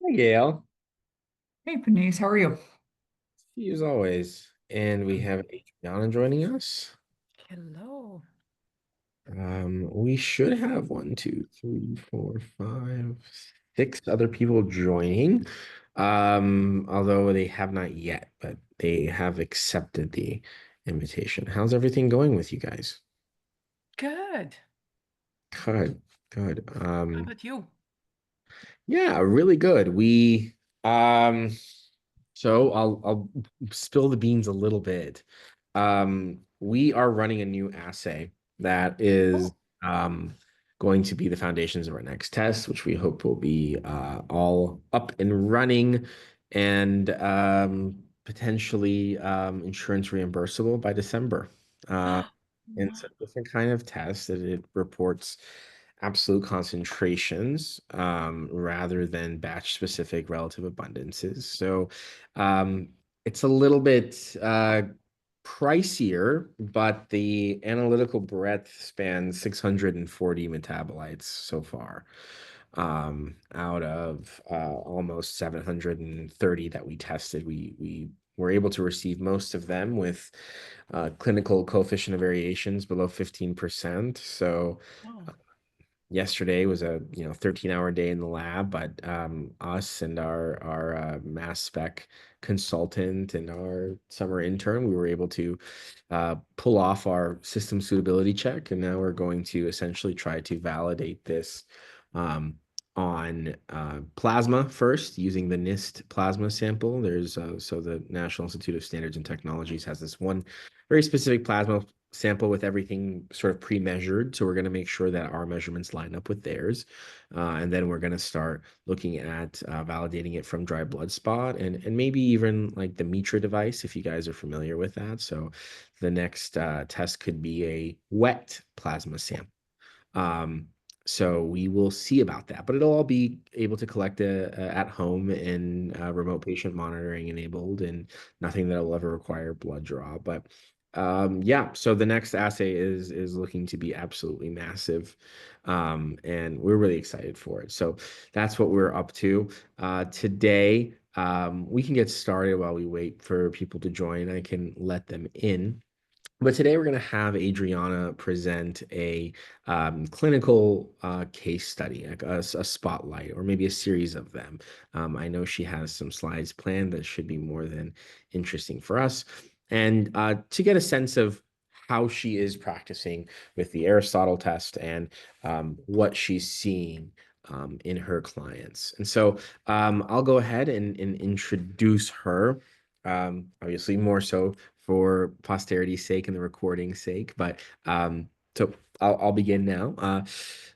Hi, Gail. Hey, Denise, how are you? See you as always. And we have Adriana joining us. Hello. We should have one, two, three, four, five, six other people joining. Although they have not yet, but they have accepted the invitation. How's everything going with you guys? Good. Good, good. How about you? Yeah, really good. Um So I'll spill the beans a little bit. We are running a new assay that is Oh, um, going to be the foundations of our next test, which we hope will be all up and running and potentially insurance reimbursable by December. Uh, and it's a wow. different kind of test that it reports absolute concentrations rather than batch specific relative abundances. So it's a little bit pricier, but the analytical breadth spans 640 metabolites so far out of almost 730 that we tested. We were able to receive most of them with clinical coefficient of variations below 15%. So Oh, yesterday was a 13-hour day in the lab, but us and our mass spec consultant and our summer intern, we were able to pull off our system suitability check, and now we're going to essentially try to validate this um, on plasma first using the NIST plasma sample. There's so the National Institute of Standards and Technologies has this one very specific plasma sample with everything sort of pre-measured. So we're going to make sure that our measurements line up with theirs. And then we're going to start looking at validating it from dry blood spot and maybe even like the Mitra device, if you guys are familiar with that. So the next test could be a wet plasma sample. Um, so we will see about that, but it'll all be able to collect at home and remote patient monitoring enabled, and nothing that will ever require blood draw. But yeah, so the next assay is looking to be absolutely massive, and we're really excited for it. So that's what we're up to today. We can get started while we wait for people to join. I can let them in. But today we're going to have Adriana present a clinical case study, like a spotlight, or maybe a series of them. I know she has some slides planned that should be more than interesting for us. And to get a sense of how she is practicing with the Aristotle test and what she's seeing in her clients. And so I'll go ahead and introduce her, obviously more so for posterity's sake and the recording's sake. But so I'll begin now.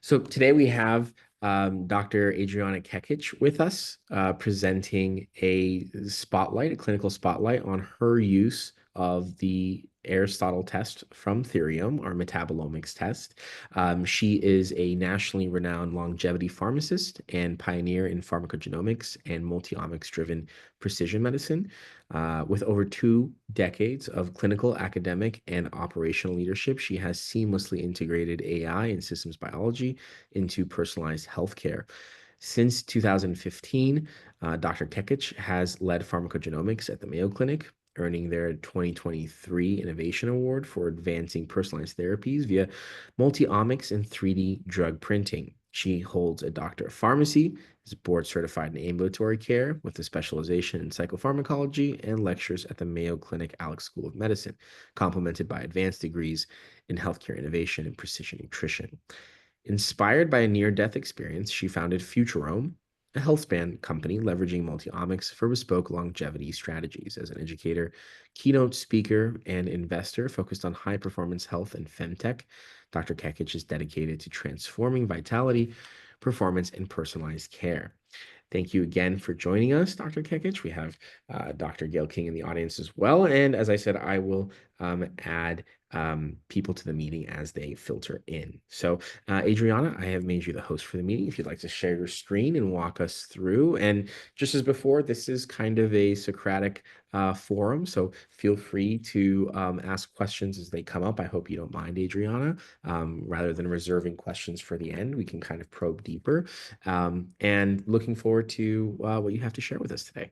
So today we have Dr. Adrijana Kekic with us, presenting a clinical spotlight on her use of the Aristotle test from Theriome, our metabolomics test. She is a nationally renowned longevity pharmacist and pioneer in pharmacogenomics and multiomics driven precision medicine. With over 2 decades of clinical, academic, and operational leadership, she has seamlessly integrated AI and systems biology into personalized healthcare. Since 2015, Dr. Kekic has led pharmacogenomics at the Mayo Clinic, earning their 2023 Innovation Award for advancing personalized therapies via multiomics and 3D drug printing. She holds a Doctor of Pharmacy, is board certified in ambulatory care with a specialization in psychopharmacology, and lectures at the Mayo Clinic Alex School of Medicine, complemented by advanced degrees in healthcare innovation and precision nutrition. Inspired by a near-death experience, she founded Futurome, a healthspan company leveraging multiomics for bespoke longevity strategies. As an educator, keynote speaker, and investor focused on high-performance health and femtech, Dr. Kekic is dedicated to transforming vitality, performance, and personalized care. Thank you again for joining us, Dr. Kekic. We have Dr. Gail King in the audience as well. And as I said, I will add people to the meeting as they filter in. So, Adriana, I have made you the host for the meeting. If you'd like to share your screen and walk us through. And just as before, this is kind of a Socratic forum, so feel free to ask questions as they come up. I hope you don't mind, Adriana. Rather than reserving questions for the end, we can kind of probe deeper. And looking forward to what you have to share with us today.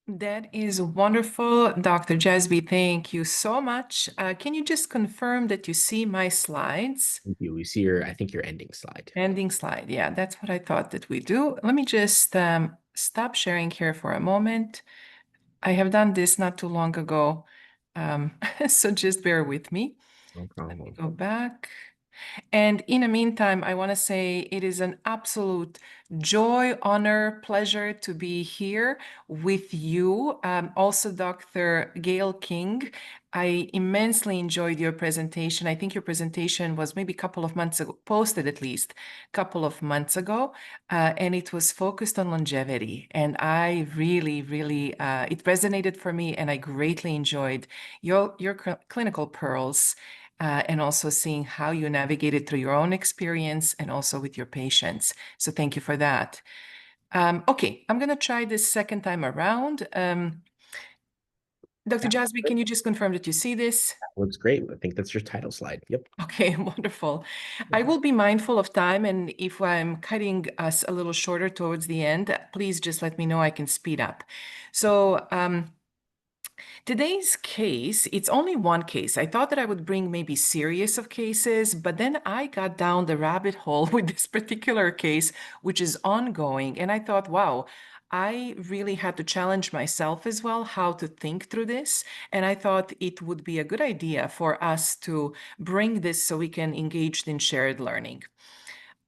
That is wonderful, Dr. Jasby. Thank you so much. Can you just confirm that you see my slides? Thank you. We see your, I think, your ending slide. Ending slide. Yeah, that's what I thought that we do. Let me just stop sharing here for a moment. I have done this not too long ago, so just bear with me. No Let me problem. go back. And in the meantime, I want to say it is an absolute joy, honor, pleasure to be here with you. Also, Dr. Gail King, I immensely enjoyed your presentation. I think your presentation was maybe a couple of months ago, posted at least a couple of months ago, and it was focused on longevity. And I really, really, it resonated for me, and I greatly enjoyed your clinical pearls and also seeing how you navigated through your own experience and also with your patients. So thank you for that. Okay, I'm going to try this second time around. Dr. Yeah, Jasby, can you just confirm that you see this? looks great. I think that's your title slide. Yep. Okay, wonderful. I will be mindful of time, and if I'm cutting us a little shorter towards the end, please just let me know. I can speed up. So, today's case, it's only one case. I thought that I would bring maybe series of cases, but then I got down the rabbit hole with this particular case, which is ongoing. And I thought, wow, I really had to challenge myself as well how to think through this. And I thought it would be a good idea for us to bring this so we can engage in shared learning.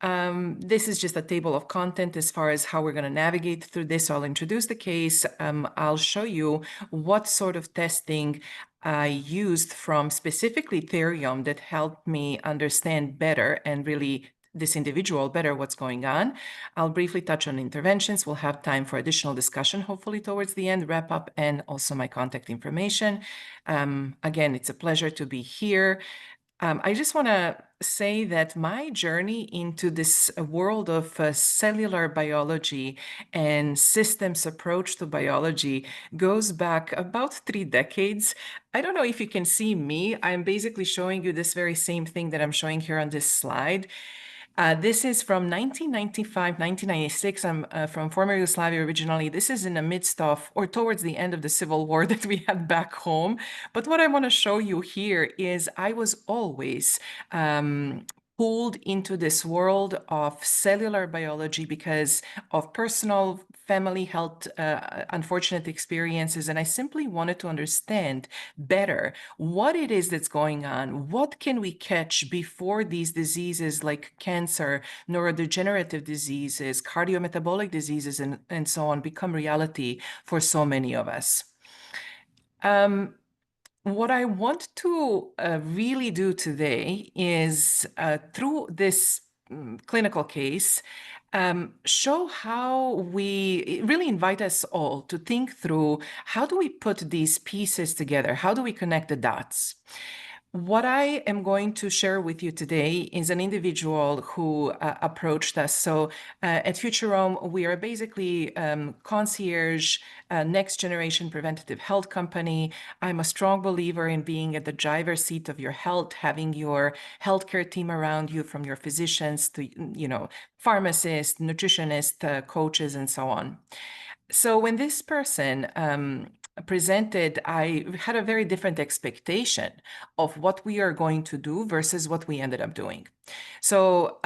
This is just a table of content as far as how we're going to navigate through this. So I'll introduce the case. I'll show you what sort of testing I used from specifically Theriome that helped me understand better and really this individual better what's going on. I'll briefly touch on interventions. We'll have time for additional discussion, hopefully towards the end, wrap up, and also my contact information. Again, it's a pleasure to be here. I just want to say that my journey into this world of cellular biology and systems approach to biology goes back about 3 decades. I don't know if you can see me. I'm basically showing you this very same thing that I'm showing here on this slide. This is from 1995, 1996. I'm from former Yugoslavia originally. This is in the midst of, or towards the end of the civil war that we had back home. But what I want to show you here is I was always pulled into this world of cellular biology because of personal family health unfortunate experiences. And I simply wanted to understand better what it is that's going on. What can we catch before these diseases like cancer, neurodegenerative diseases, cardiometabolic diseases, and so on become reality for so many of us? What I want to really do today is through this clinical case, show how we really invite us all to think through how do we put these pieces together? How do we connect the dots? What I am going to share with you today is an individual who approached us. So at Futurome, we are basically concierge, next generation preventative health company. I'm a strong believer in being at the driver's seat of your health, having your healthcare team around you, from your physicians to, pharmacists, nutritionists, coaches, and so on. So when this person presented, I had a very different expectation of what we are going to do versus what we ended up doing. So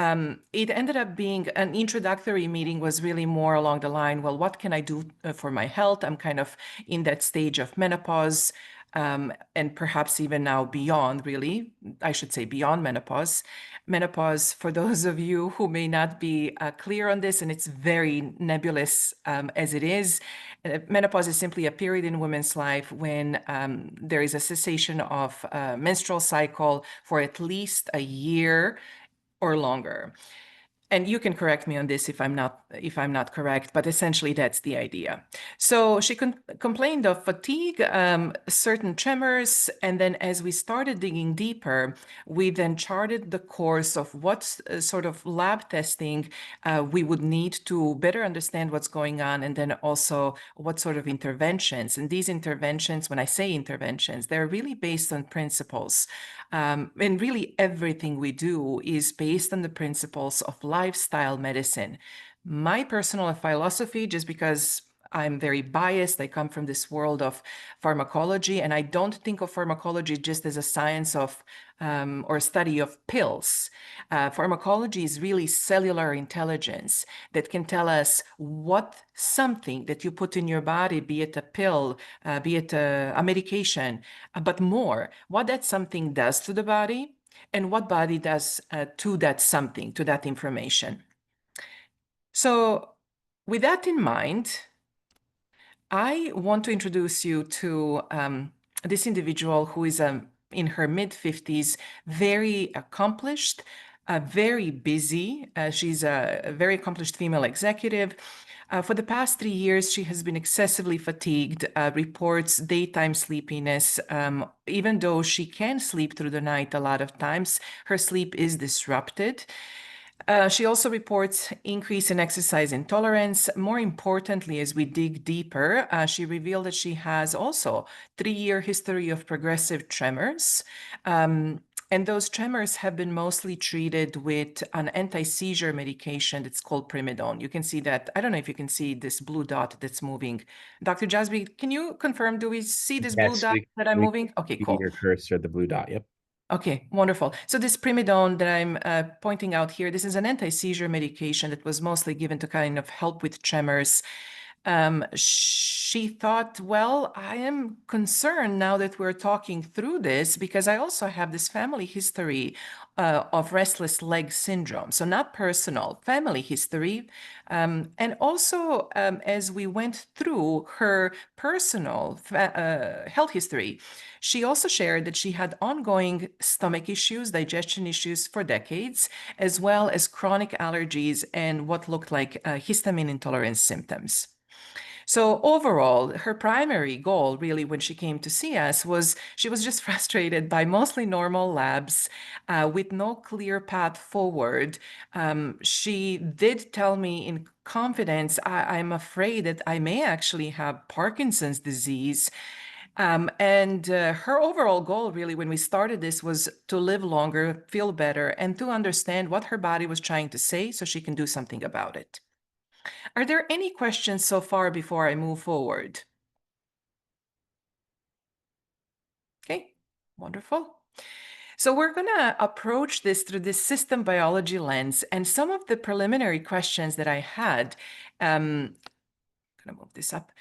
it ended up being an introductory meeting, was really more along the line, well, what can I do for my health? I'm kind of in that stage of menopause. And perhaps even now beyond, really, I should say beyond menopause. Menopause, for those of you who may not be clear on this, and it's very nebulous as it is, menopause is simply a period in women's life when there is a cessation of menstrual cycle for at least a year or longer. And you can correct me on this if I'm not correct, but essentially that's the idea. So she complained of fatigue, certain tremors, and then as we started digging deeper, we then charted the course of what sort of lab testing we would need to better understand what's going on, and then also what sort of interventions. And these interventions, when I say interventions, they're really based on principles. And really everything we do is based on the principles of lifestyle medicine. My personal philosophy, just because I'm very biased, I come from this world of pharmacology, and I don't think of pharmacology just as a science of or study of pills. Pharmacology is really cellular intelligence that can tell us what something that you put in your body, be it a pill, be it a medication, but more, what that something does to the body and what body does to that something, to that information. So with that in mind, I want to introduce you to this individual who is in her mid-50s, very accomplished, very busy. She's a very accomplished female executive. For the past 3 years, she has been excessively fatigued, reports daytime sleepiness. Even though she can sleep through the night a lot of times, her sleep is disrupted. She also reports increase in exercise intolerance. More importantly, as we dig deeper, she revealed that she has also 3-year history of progressive tremors. And those tremors have been mostly treated with an anti-seizure medication that's called primidone. You can see that. I don't know if you can see this blue dot that's moving. Dr. Jasby, can you confirm, do we see this blue Yes, dot that I'm we moving? Okay, see cool. your cursor, the blue dot. Yep. Okay, wonderful. So this primidone that I'm pointing out here, this is an anti-seizure medication that was mostly given to kind of help with tremors. She thought, well, I am concerned now that we're talking through this because I also have this family history of restless leg syndrome. So not personal, family history. And also, as we went through her personal health history, she also shared that she had ongoing stomach issues, digestion issues for decades, as well as chronic allergies and what looked like histamine intolerance symptoms. So overall, her primary goal, really, when she came to see us, was she was just frustrated by mostly normal labs with no clear path forward. She did tell me in confidence, I'm afraid that I may actually have Parkinson's disease. And her overall goal, really, when we started this, was to live longer, feel better, and to understand what her body was trying to say so she can do something about it. Are there any questions so far before I move forward? Okay, wonderful. So we're going to approach this through this system biology lens, and some of the preliminary questions that I had, I'm going to move this up,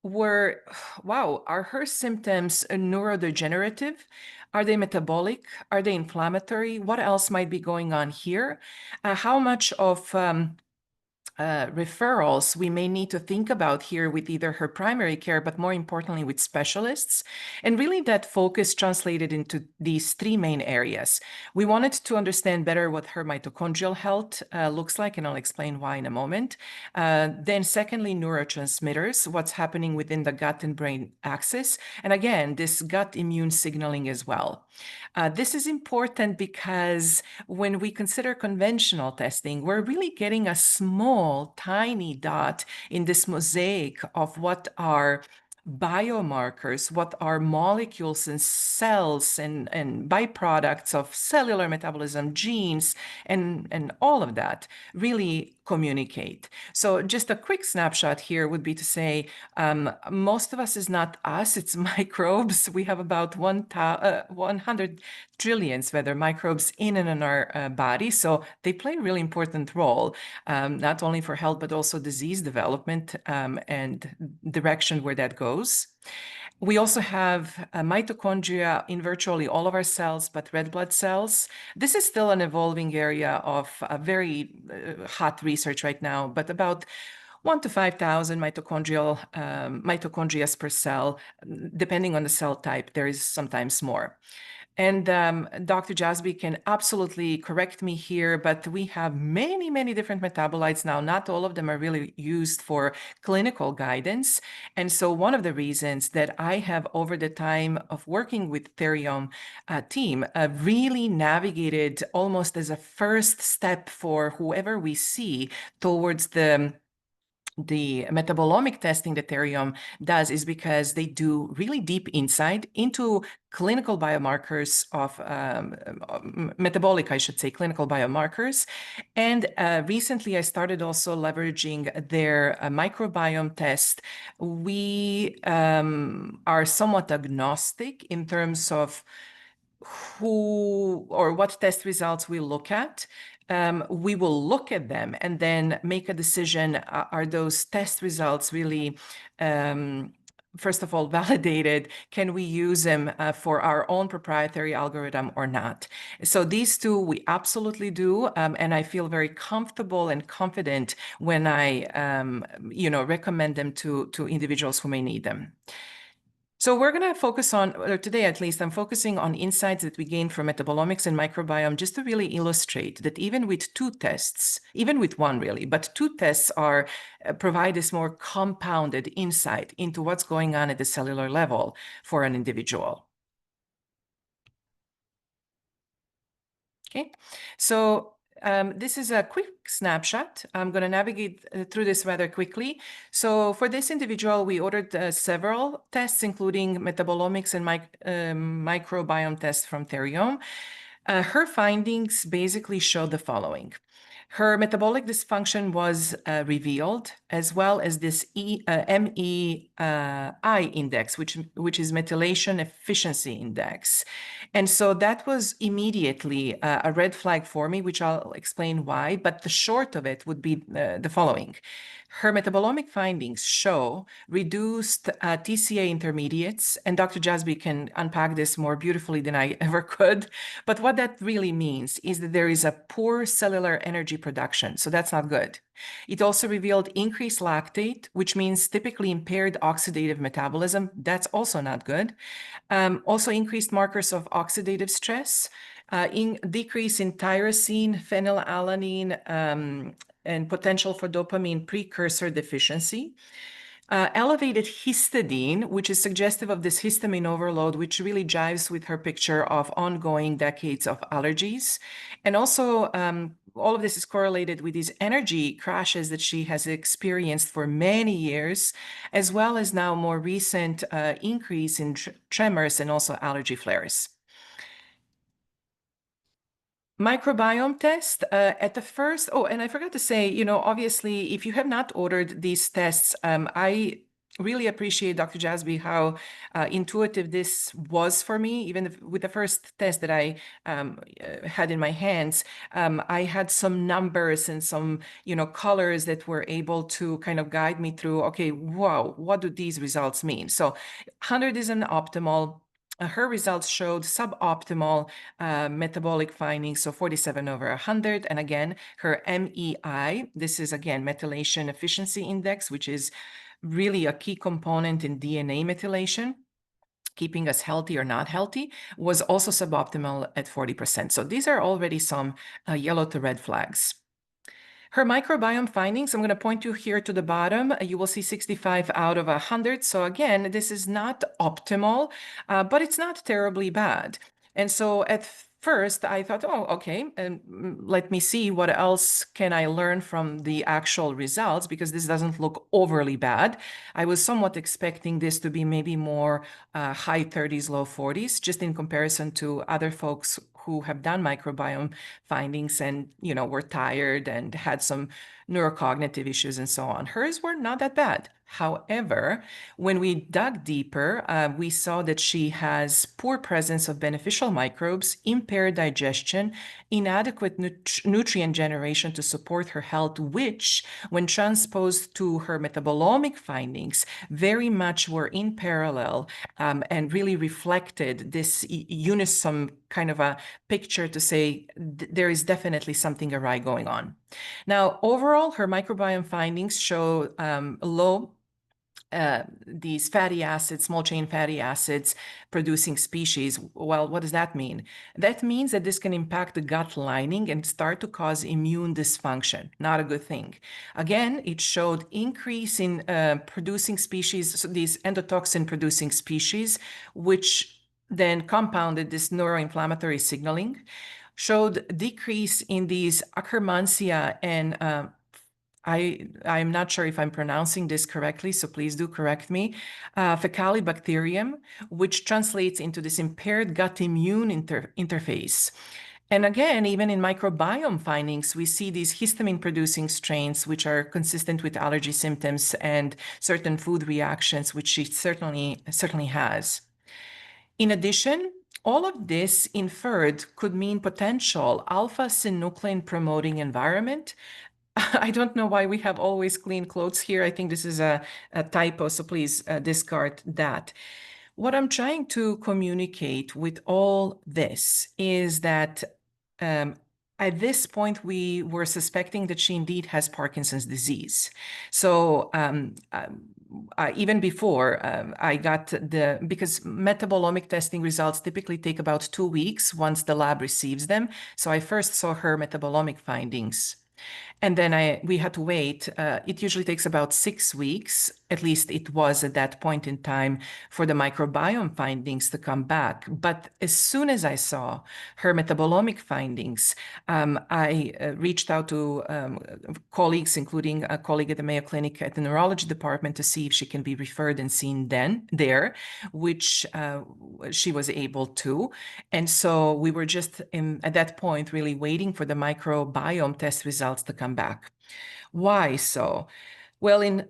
were, wow, are her symptoms neurodegenerative? Are they metabolic? Are they inflammatory? What else might be going on here? How much of referrals we may need to think about here with either her primary care, but more importantly with specialists. And really that focus translated into these three main areas. We wanted to understand better what her mitochondrial health looks like, and I'll explain why in a moment. Then secondly, neurotransmitters, what's happening within the gut and brain axis. And again, this gut immune signaling as well. This is important because when we consider conventional testing, we're really getting a small, tiny dot in this mosaic of what are biomarkers, what are molecules and cells and byproducts of cellular metabolism, genes, and all of that really communicate. So just a quick snapshot here would be to say, most of us is not us, it's microbes. We have about 100 trillions, whether microbes in and in our body. So they play a really important role, not only for health, but also disease development and direction where that goes. We also have mitochondria in virtually all of our cells, but red blood cells. This is still an evolving area of very hot research right now, but about 1 to 5,000 mitochondria per cell. Depending on the cell type, there is sometimes more. And Dr. Jasby can absolutely correct me here, but we have many, many different metabolites now. Not all of them are really used for clinical guidance. And so one of the reasons that I have, over the time of working with Theriome team, really navigated almost as a first step for whoever we see towards the metabolomic testing that Theriome does, is because they do really deep insight into clinical biomarkers of metabolic, I should say, clinical biomarkers. And recently I started also leveraging their microbiome test. We are somewhat agnostic in terms of who or what test results we look at. We will look at them and then make a decision. Are those test results really, first of all, validated? Can we use them for our own proprietary algorithm or not? So these two we absolutely do, and I feel very comfortable and confident when I, recommend them to individuals who may need them. So we're going to focus on, or today at least, I'm focusing on insights that we gained from metabolomics and microbiome, just to really illustrate that even with two tests, even with one really, but two tests provide this more compounded insight into what's going on at the cellular level for an individual. Okay, so this is a quick snapshot. I'm going to navigate through this rather quickly. So for this individual, we ordered several tests, including metabolomics and microbiome tests from Theriome. Her findings basically show the following. Her metabolic dysfunction was revealed, as well as this MEI index, which is methylation efficiency index. And so that was immediately a red flag for me, which I'll explain why. But the short of it would be the following. Her metabolomic findings show reduced TCA intermediates, and Dr. Jasby can unpack this more beautifully than I ever could. But what that really means is that there is a poor cellular energy production, so that's not good. It also revealed increased lactate, which means typically impaired oxidative metabolism. That's also not good. Also increased markers of oxidative stress, decrease in tyrosine, phenylalanine, and potential for dopamine precursor deficiency. Elevated histidine, which is suggestive of this histamine overload, which really jives with her picture of ongoing decades of allergies. And also, all of this is correlated with these energy crashes that she has experienced for many years, as well as now more recent increase in tremors and also allergy flares. Microbiome test at the first. Oh, and I forgot to say, obviously, if you have not ordered these tests, I really appreciate Dr. Jasby how intuitive this was for me. Even with the first test that I had in my hands, I had some numbers and some, colors that were able to kind of guide me through, okay, wow, what do these results mean? So 100 is an optimal. Her results showed suboptimal metabolic findings, so 47 over 100. And again, her MEI, this is again methylation efficiency index, which is really a key component in DNA methylation, keeping us healthy or not healthy, was also suboptimal at 40%. So these are already some yellow to red flags. Her microbiome findings, I'm going to point you here to the bottom. You will see 65 out of 100. So again, this is not optimal, but it's not terribly bad. And so at first I thought, oh, okay, and let me see what else can I learn from the actual results, because this doesn't look overly bad. I was somewhat expecting this to be maybe more high 30s, low 40s, just in comparison to other folks who have done microbiome findings and, were tired and had some neurocognitive issues and so on. Hers were not that bad. However, when we dug deeper, we saw that she has poor presence of beneficial microbes, impaired digestion, inadequate nutrient generation to support her health, which, when transposed to her metabolomic findings, very much were in parallel and really reflected this unison kind of a picture to say there is definitely something awry going on. Now, overall, her microbiome findings show low these fatty acids, small chain fatty acids producing species. Well, what does that mean? That means that this can impact the gut lining and start to cause immune dysfunction. Not a good thing. Again, it showed increase in producing species, so these endotoxin producing species, which then compounded this neuroinflammatory signaling, showed decrease in these Akkermansia and I'm not sure if I'm pronouncing this correctly, so please do correct me. Fecalibacterium, which translates into this impaired gut immune interface. And again, even in microbiome findings, we see these histamine-producing strains, which are consistent with allergy symptoms and certain food reactions, which she certainly has. In addition, all of this inferred could mean potential alpha-synuclein promoting environment. I don't know why we have always clean clothes here. I think this is a typo, so please discard that. What I'm trying to communicate with all this is that at this point, we were suspecting that she indeed has Parkinson's disease. So even before I got because metabolomic testing results typically take about 2 weeks once the lab receives them. So I first saw her metabolomic findings. And then we had to wait. It usually takes about 6 weeks, at least it was at that point in time, for the microbiome findings to come back. But as soon as I saw her metabolomic findings, I reached out to colleagues, including a colleague at the Mayo Clinic at the neurology department, to see if she can be referred and seen there, which she was able to. And so we were just at that point really waiting for the microbiome test results to come back. Why so? Well, in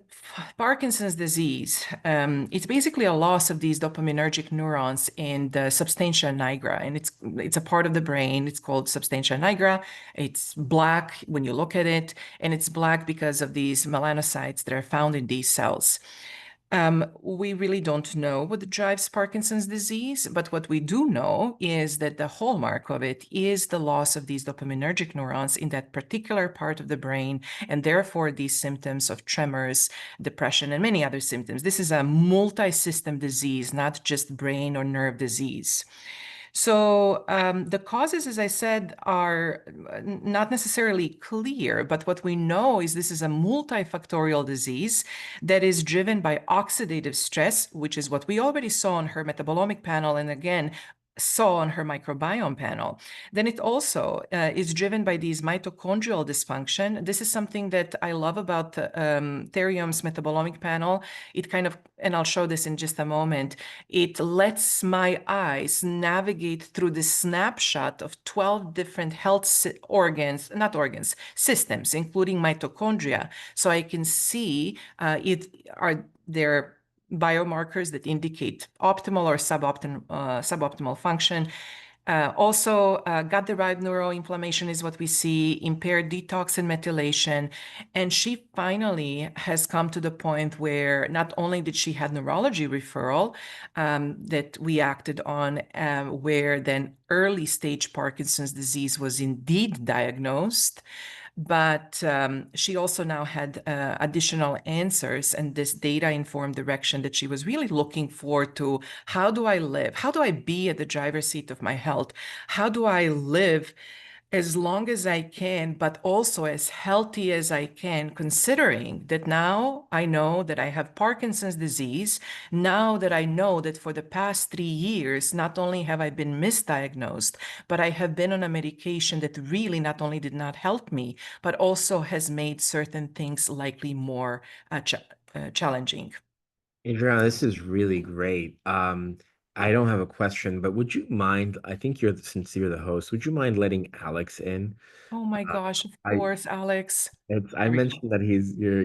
Parkinson's disease, it's basically a loss of these dopaminergic neurons in the substantia nigra, and it's a part of the brain. It's called substantia nigra. It's black when you look at it, and it's black because of these melanocytes that are found in these cells. We really don't know what drives Parkinson's disease, but what we do know is that the hallmark of it is the loss of these dopaminergic neurons in that particular part of the brain, and therefore these symptoms of tremors, depression, and many other symptoms. This is a multi-system disease, not just brain or nerve disease. So the causes, as I said, are not necessarily clear, but what we know is this is a multifactorial disease that is driven by oxidative stress, which is what we already saw on her metabolomic panel, and again, saw on her microbiome panel. Then it also is driven by these mitochondrial dysfunction. This is something that I love about Theriome's metabolomic panel. It kind of, and I'll show this in just a moment, it lets my eyes navigate through this snapshot of 12 different health organs, not organs, systems, including mitochondria. So I can see are there biomarkers that indicate optimal or suboptimal function. Also, gut-derived neuroinflammation is what we see, impaired detox and methylation. And she finally has come to the point where not only did she have neurology referral that we acted on, where then early stage Parkinson's disease was indeed diagnosed, but she also now had additional answers, and this data-informed direction that she was really looking for to how do I live? How do I be at the driver's seat of my health? How do I live as long as I can, but also as healthy as I can, considering that now I know that I have Parkinson's disease, now that I know that for the past 3 years, not only have I been misdiagnosed, but I have been on a medication that really not only did not help me, but also has made certain things likely more challenging. Adriana, this is really great. I don't have a question, but would you mind, I think since you're the host, would you mind letting Alex in? Oh my Uh, gosh, of I course, Alex. I Here we go. mentioned that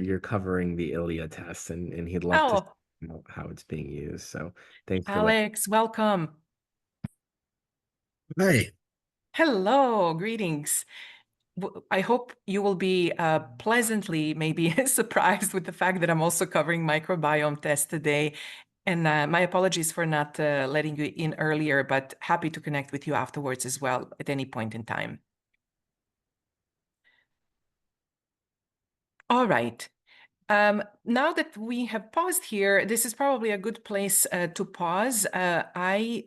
you're covering the ILIA test and he'd love to Oh, know how it's being used. So thanks for letting. Alex, welcome. Hi. Hello, greetings. I hope you will be pleasantly maybe surprised with the fact that I'm also covering microbiome tests today. And my apologies for not letting you in earlier, but happy to connect with you afterwards as well at any point in time. All right. Now that we have paused here, this is probably a good place to pause.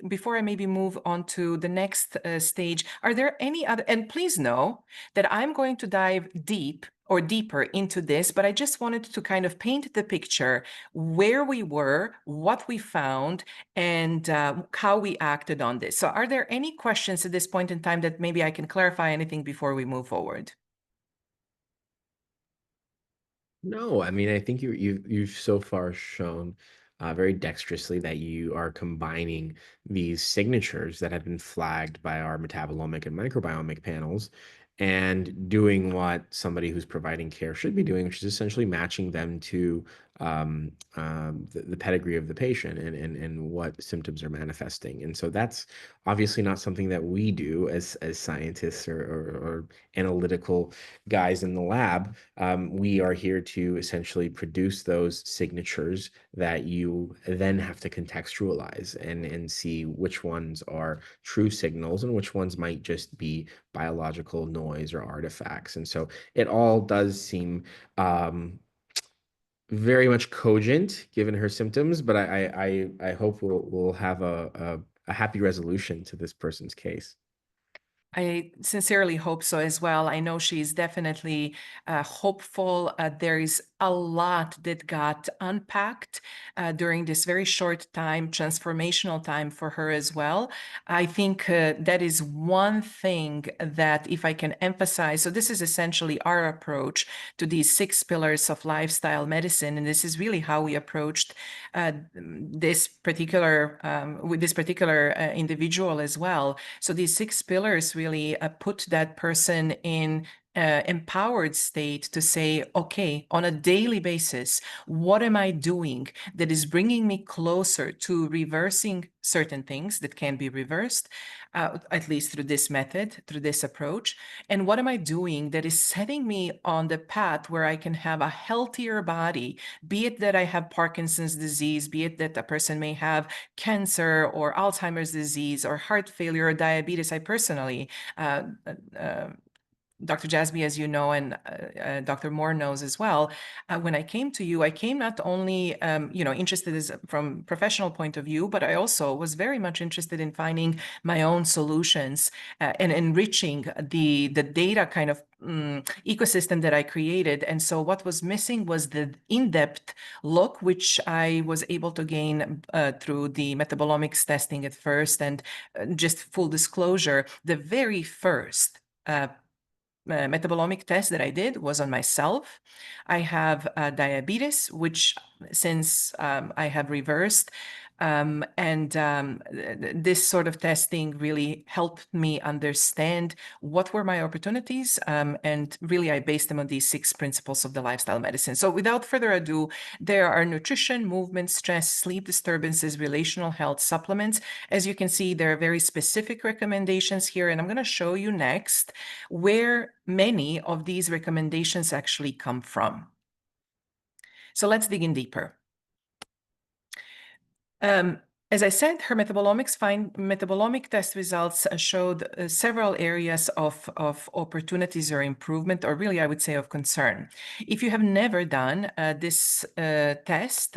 Before I maybe move on to the next stage, are there any other, and please know that I'm going to dive deep or deeper into this, but I just wanted to kind of paint the picture where we were, what we found, and how we acted on this. So are there any questions at this point in time that maybe I can clarify anything before we move forward? No, I mean, I think you've so far shown very dexterously that you are combining these signatures that have been flagged by our metabolomic and microbiomic panels and doing what somebody who's providing care should be doing, which is essentially matching them to the pedigree of the patient and what symptoms are manifesting. And so that's obviously not something that we do as scientists or analytical guys in the lab. We are here to essentially produce those signatures that you then have to contextualize and see which ones are true signals and which ones might just be biological noise or artifacts. And so it all does seem very much cogent given her symptoms, but I hope we'll have a happy resolution to this person's case. I sincerely hope so as well. I know she's definitely hopeful. There is a lot that got unpacked during this very short time, transformational time for her as well. I think that is one thing that, if I can emphasize, so this is essentially our approach to these 6 pillars of lifestyle medicine, and this is really how we approached this particular with this particular individual as well. So these 6 pillars really put that person in empowered state to say, okay, on a daily basis, what am I doing that is bringing me closer to reversing certain things that can be reversed, at least through this method, through this approach? And what am I doing that is setting me on the path where I can have a healthier body, be it that I have Parkinson's disease, be it that a person may have cancer or Alzheimer's disease or heart failure or diabetes. I personally, uh, uh, Dr. Jasby, as you know, and Dr. Moore knows as well, when I came to you, I came not only, interested from professional point of view, but I also was very much interested in finding my own solutions and enriching the data kind of ecosystem that I created. And so what was missing was the in-depth look, which I was able to gain through the metabolomics testing at first. And just full disclosure, the very first metabolomic test that I did was on myself. I have diabetes, which since I have reversed, this sort of testing really helped me understand what were my opportunities. And really, I based them on these 6 principles of the lifestyle medicine. So without further ado, there are nutrition, movement, stress, sleep disturbances, relational health supplements. As you can see, there are very specific recommendations here, and I'm going to show you next where many of these recommendations actually come from. So let's dig in deeper. As I said, her metabolomic test results showed several areas of opportunities or improvement, or really, I would say, of concern. If you have never done this test,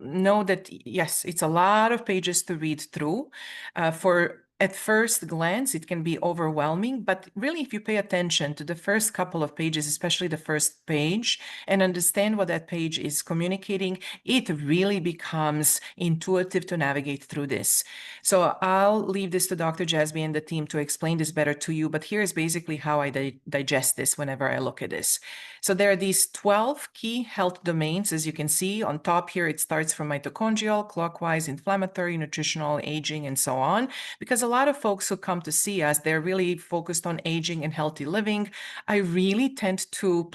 know that, yes, it's a lot of pages to read through. At first glance, it can be overwhelming, but really, if you pay attention to the first couple of pages, especially the first page, and understand what that page is communicating, it really becomes intuitive to navigate through this. So I'll leave this to Dr. Jasby and the team to explain this better to you, but here's basically how I digest this whenever I look at this. So there are these 12 key health domains. As you can see on top here, it starts from mitochondrial, clockwise, inflammatory, nutritional, aging, and so on, because a lot of folks who come to see us, they're really focused on aging and healthy living. I really tend to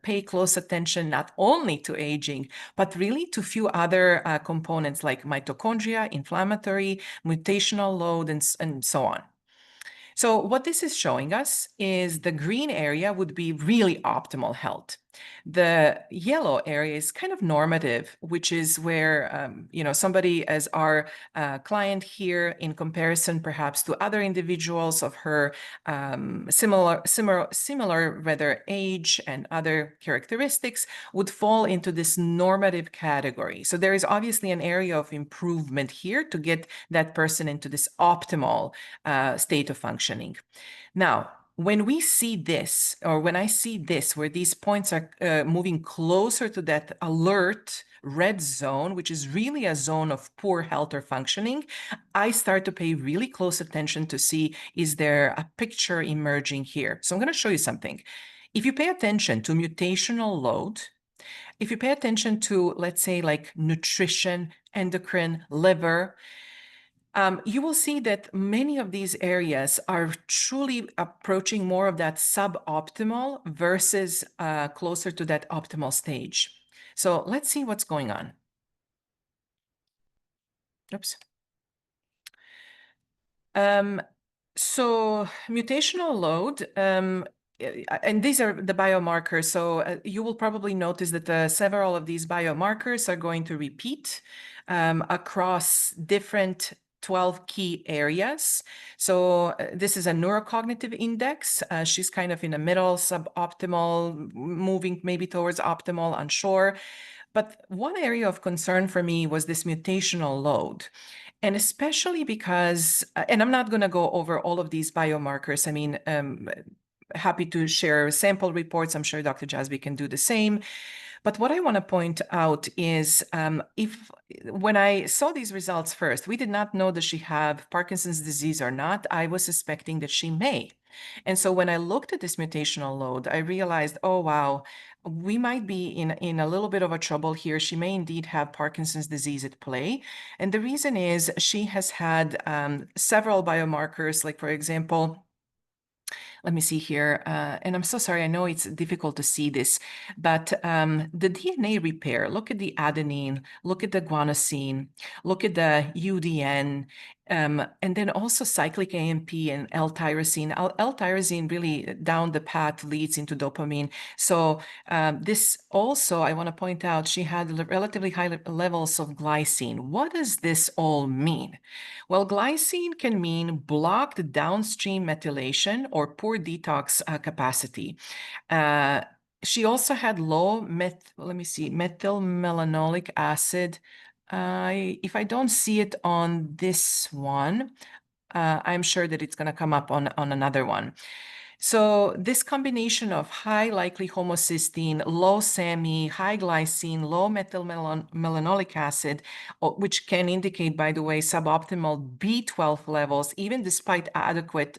pay close attention not only to aging, but really to few other components like mitochondria, inflammatory, mutational load, and so on. So what this is showing us is the green area would be really optimal health. The yellow area is kind of normative, which is where, somebody as our client here, in comparison perhaps to other individuals of her similar whether age and other characteristics, would fall into this normative category. So there is obviously an area of improvement here to get that person into this optimal state of functioning. Now, when we see this, or when I see this, where these points are moving closer to that alert red zone, which is really a zone of poor health or functioning, I start to pay really close attention to see, is there a picture emerging here? So I'm going to show you something. If you pay attention to mutational load, if you pay attention to, let's say, like nutrition, endocrine, liver, you will see that many of these areas are truly approaching more of that suboptimal versus closer to that optimal stage. So let's see what's going on. Oops. So mutational load, and these are the biomarkers. So you will probably notice that several of these biomarkers are going to repeat across different 12 key areas. So this is a neurocognitive index. She's kind of in the middle, suboptimal, moving maybe towards optimal, unsure. But one area of concern for me was this mutational load. And especially because, and I'm not going to go over all of these biomarkers. I mean, happy to share sample reports. I'm sure Dr. Jasby can do the same. But what I want to point out is when I saw these results first, we did not know that she had Parkinson's disease or not. I was suspecting that she may. And so when I looked at this mutational load, I realized, oh, wow, we might be in a little bit of a trouble here. She may indeed have Parkinson's disease at play. And the reason is she has had several biomarkers, like, for example, let me see here. And I'm so sorry, I know it's difficult to see this, but the DNA repair, look at the adenine, look at the guanosine, look at the UDN, and then also cyclic AMP and L-tyrosine. L-tyrosine really down the path leads into dopamine. So this also, I want to point out, she had relatively high levels of glycine. What does this all mean? Well, glycine can mean blocked downstream methylation or poor detox capacity. She also had low methylmalonolic acid. If I don't see it on this one, I'm sure that it's going to come up on another one. So this combination of high likely homocysteine, low SAMe, high glycine, low methylmalonolic acid, which can indicate, by the way, suboptimal B12 levels, even despite adequate,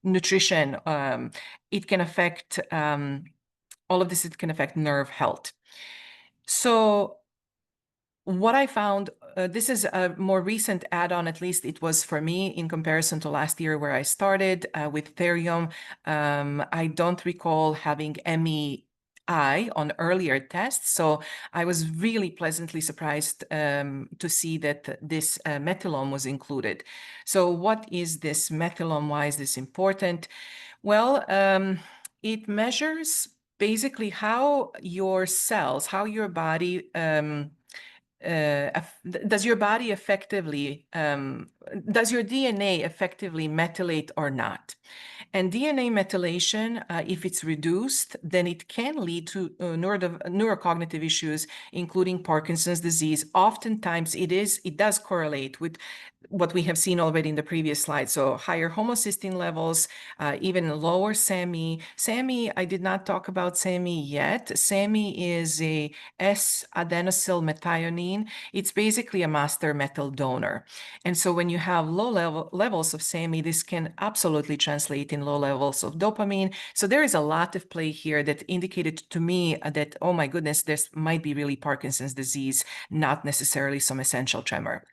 nutrition, it can affect all of this. It can affect nerve health. So what I found, this is a more recent add-on, at least it was for me in comparison to last year where I started with Theriome. I don't recall having MEI on earlier tests, so I was really pleasantly surprised to see that this methylome was included. So what is this methylome? Why is this important? Well, it measures basically how your cells, how your body does your body effectively, does your DNA effectively methylate or not? And DNA methylation, if it's reduced, then it can lead to neurocognitive issues, including Parkinson's disease. Oftentimes, it does correlate with what we have seen already in the previous slide. So higher homocysteine levels, even lower SAMe. SAMe, I did not talk about SAMe yet. SAMe is a S-adenosyl methionine. It's basically a master metal donor. And so when you have low levels of SAMe, this can absolutely translate in low levels of dopamine. So there is a lot of play here that indicated to me that, oh my goodness, this might be really Parkinson's disease, not necessarily some essential tremor.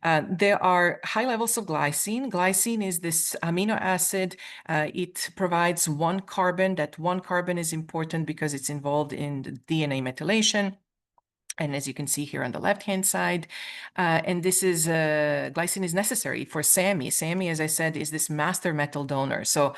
There are high levels of glycine. Glycine is this amino acid. It provides one carbon. That one carbon is important because it's involved in the DNA methylation. And as you can see here on the left-hand side, and this is glycine is necessary for SAMe. SAMe, as I said, is this master metal donor. So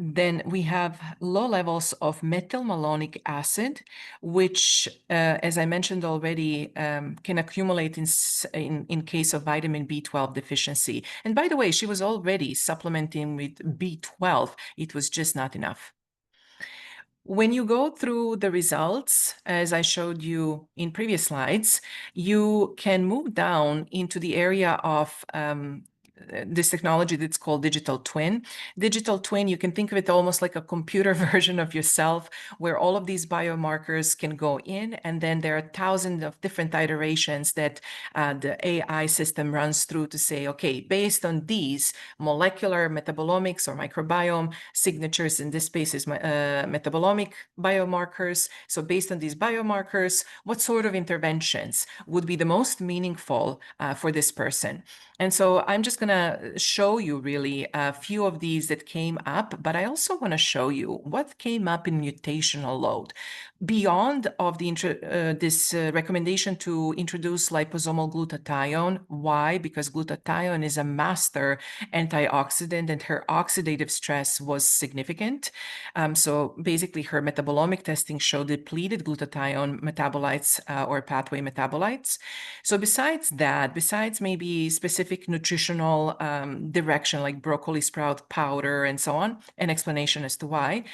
Then we have low levels of methylmalonic acid, which, as I mentioned already, can accumulate in case of vitamin B12 deficiency. And by the way, she was already supplementing with B12. It was just not enough. When you go through the results, as I showed you in previous slides, you can move down into the area of this technology that's called digital twin. Digital twin, you can think of it almost like a computer version of yourself, where all of these biomarkers can go in, and then there are thousands of different iterations that the AI system runs through to say, okay, based on these molecular metabolomics or microbiome signatures, in this space is metabolomic biomarkers. So based on these biomarkers, what sort of interventions would be the most meaningful for this person? And so I'm just going to show you really a few of these that came up, but I also want to show you what came up in mutational load. Beyond of this recommendation to introduce liposomal glutathione. Why? Because glutathione is a master antioxidant and her oxidative stress was significant. So basically her metabolomic testing showed depleted glutathione metabolites or pathway metabolites. So besides that, besides maybe specific nutritional direction like broccoli sprout powder and so on, an explanation as to why,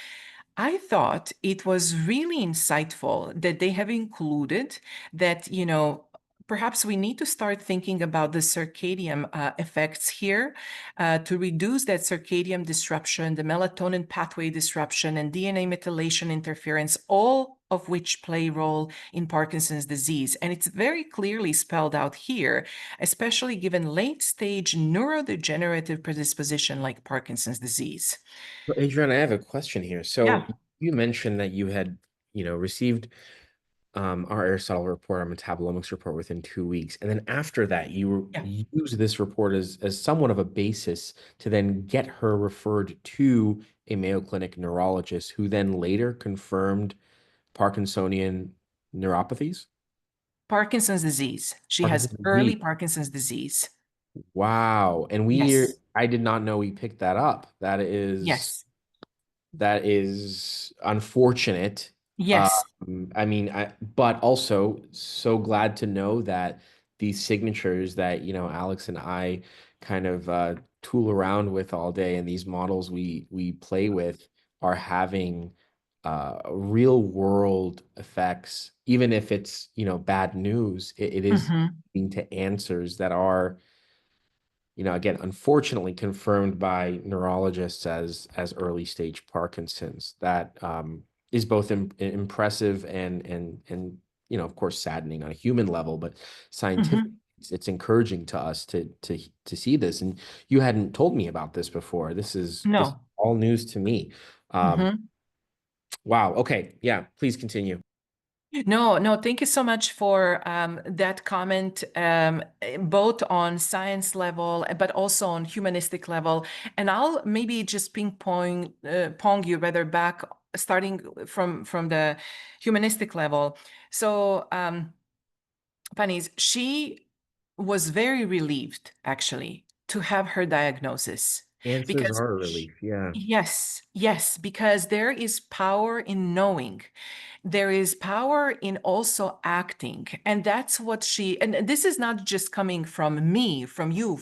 I thought it was really insightful that they have included that, perhaps we need to start thinking about the circadian effects here to reduce that circadian disruption, the melatonin pathway disruption, and DNA methylation interference, all of which play a role in Parkinson's disease. And it's very clearly spelled out here, especially given late stage neurodegenerative predisposition like Parkinson's disease. Well, Adrian, I have a question here. So Yeah. you mentioned that you had, received our Aristotle report, our metabolomics report within 2 weeks. And then after that, you Yeah. use this report as somewhat of a basis to then get her referred to a Mayo Clinic neurologist who then later confirmed Parkinsonian neuropathies. Parkinson's disease. She has Parkinson's early disease. Parkinson's disease. Wow. And Yes. I did not know we picked that up. Yes. That is unfortunate. Yes. I mean, but also so glad to know that these signatures that, Alex and I kind of tool around with all day and these models we play with are having real world effects, even if it's, bad news, it is Hmm. leading to answers that are again, unfortunately confirmed by neurologists as early stage Parkinson's. That is both impressive and of course saddening on a human level, but scientific. Hmm. It's encouraging to us to see this. And you hadn't told me about this before. This is No. all news to me. Um, Hmm. wow. Okay. Yeah. Please continue. No, no, thank you so much for that comment, both on science level, but also on humanistic level. And I'll maybe just pong you rather back, starting from the humanistic level. So, Panis, she was very relieved, actually, to have her diagnosis Answers because are a relief. Yeah. yes, yes, because there is power in knowing. There is power in also acting. And that's what and this is not just coming from me, from you,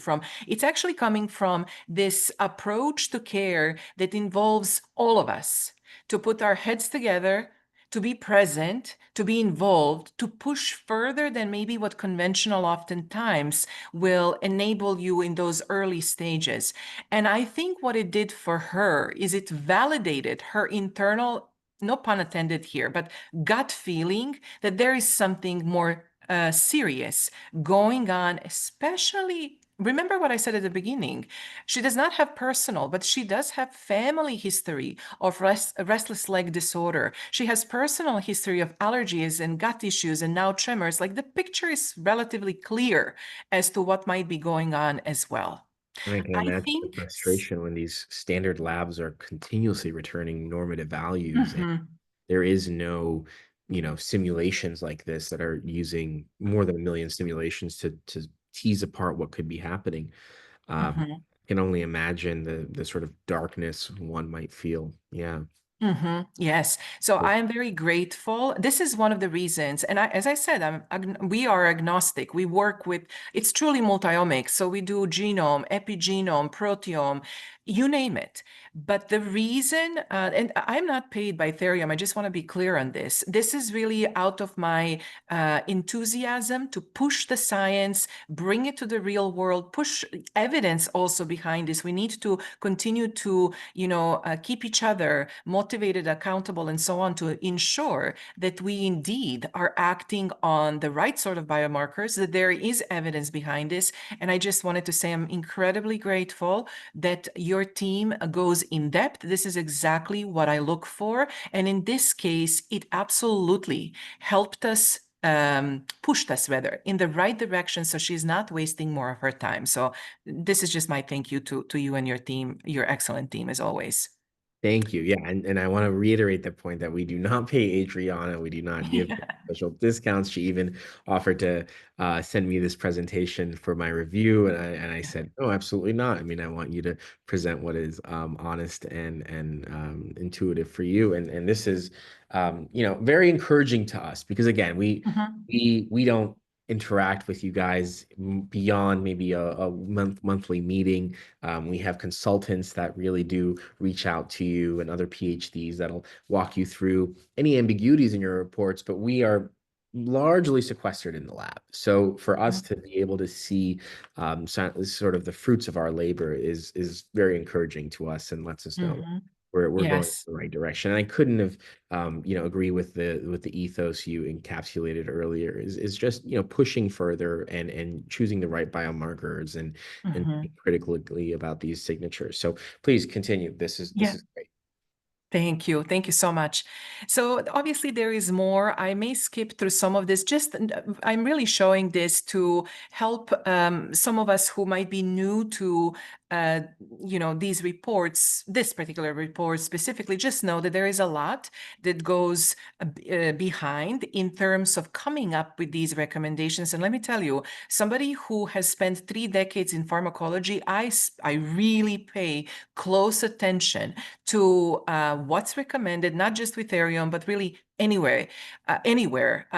it's actually coming from this approach to care that involves all of us to put our heads together, to be present, to be involved, to push further than maybe what conventional oftentimes will enable you in those early stages. And I think what it did for her is it validated her internal, no pun intended here, but gut feeling that there is something more serious going on, especially. Remember what I said at the beginning. She does not have personal, but she does have family history of restless leg disorder. She has personal history of allergies and gut issues and now tremors. Like the picture is relatively clear as to what might be going on as well. And I can I imagine the think. frustration when these standard labs are continuously returning normative values and Mhm, there is no, simulations like this that are using more than 1 million simulations to tease apart what could be happening. Um, mhm. can only imagine the sort of darkness one might feel. Yeah. Yes. So I am very grateful. This is one of the reasons. And as I said, we are agnostic. We work with, it's truly multiomics. So we do genome, epigenome, proteome, you name it. But the reason, and I'm not paid by Theriome, I just want to be clear on this. This is really out of my enthusiasm to push the science, bring it to the real world, push evidence also behind this. We need to continue to, keep each other motivated, accountable, and so on to ensure that we indeed are acting on the right sort of biomarkers, that there is evidence behind this. And I just wanted to say I'm incredibly grateful that your team goes in depth. This is exactly what I look for. And in this case, it absolutely helped us, pushed us rather in the right direction, so she's not wasting more of her time. So this is just my thank you to you and your team, your excellent team as always. Thank you. Yeah, and I want to reiterate the point that we do not pay Adriana. We do not give her Yeah. special discounts. She even offered to send me this presentation for my review, and I said, no, absolutely not. I mean, I want you to present what is honest and intuitive for you. And this is very encouraging to us because again, Mhm. we don't interact with you guys beyond maybe a monthly meeting. We have consultants that really do reach out to you and other PhDs that'll walk you through any ambiguities in your reports, but we are largely sequestered in the lab. So for us Mhm. to be able to see sort of the fruits of our labor is very encouraging to us and lets us know Mhm. we're going in Yes. the right direction. And I couldn't have agree with the ethos you encapsulated earlier is just pushing further and choosing the right biomarkers and Mhm. thinking critically about these signatures. So please continue. This Yeah. is great. Thank you. Thank you so much. So obviously there is more. I may skip through some of this. Just I'm really showing this to help some of us who might be new to uh, these reports, this particular report specifically. Just know that there is a lot that goes behind in terms of coming up with these recommendations. And let me tell you, somebody who has spent 3 decades in pharmacology, I really pay close attention to what's recommended, not just with Theriome, but really anywhere.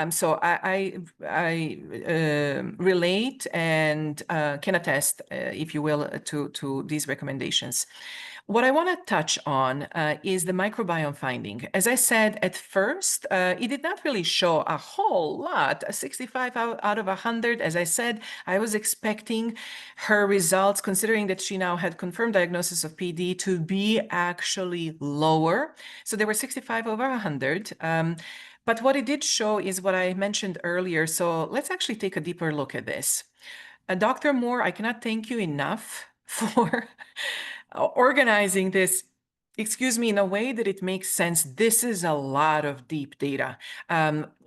So I relate and can attest, if you will, to these recommendations. What I want to touch on is the microbiome finding. As I said at first, it did not really show a whole lot. A 65 out of 100, as I said, I was expecting her results, considering that she now had confirmed diagnosis of PD, to be actually lower. So they were 65 over 100. But what it did show is what I mentioned earlier. So let's actually take a deeper look at this. Dr. Moore, I cannot thank you enough for organizing this, excuse me, in a way that it makes sense. This is a lot of deep data.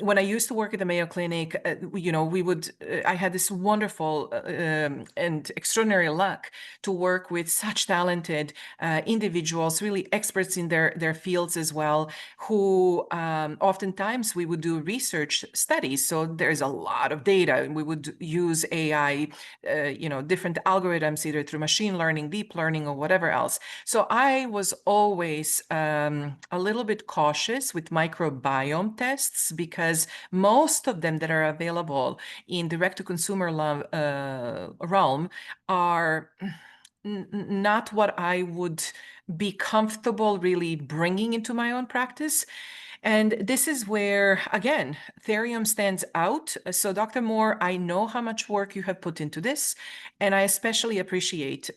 When I used to work at the Mayo Clinic, I had this wonderful and extraordinary luck to work with such talented individuals, really experts in their fields as well, who oftentimes we would do research studies. So there's a lot of data, and we would use AI, different algorithms, either through machine learning, deep learning, or whatever else. So I was always a little bit cautious with microbiome tests because most of them that are available in direct-to-consumer realm are not what I would be comfortable really bringing into my own practice. And this is where, again, Theriome stands out. So, Dr. Moore, I know how much work you have put into this, and I especially appreciate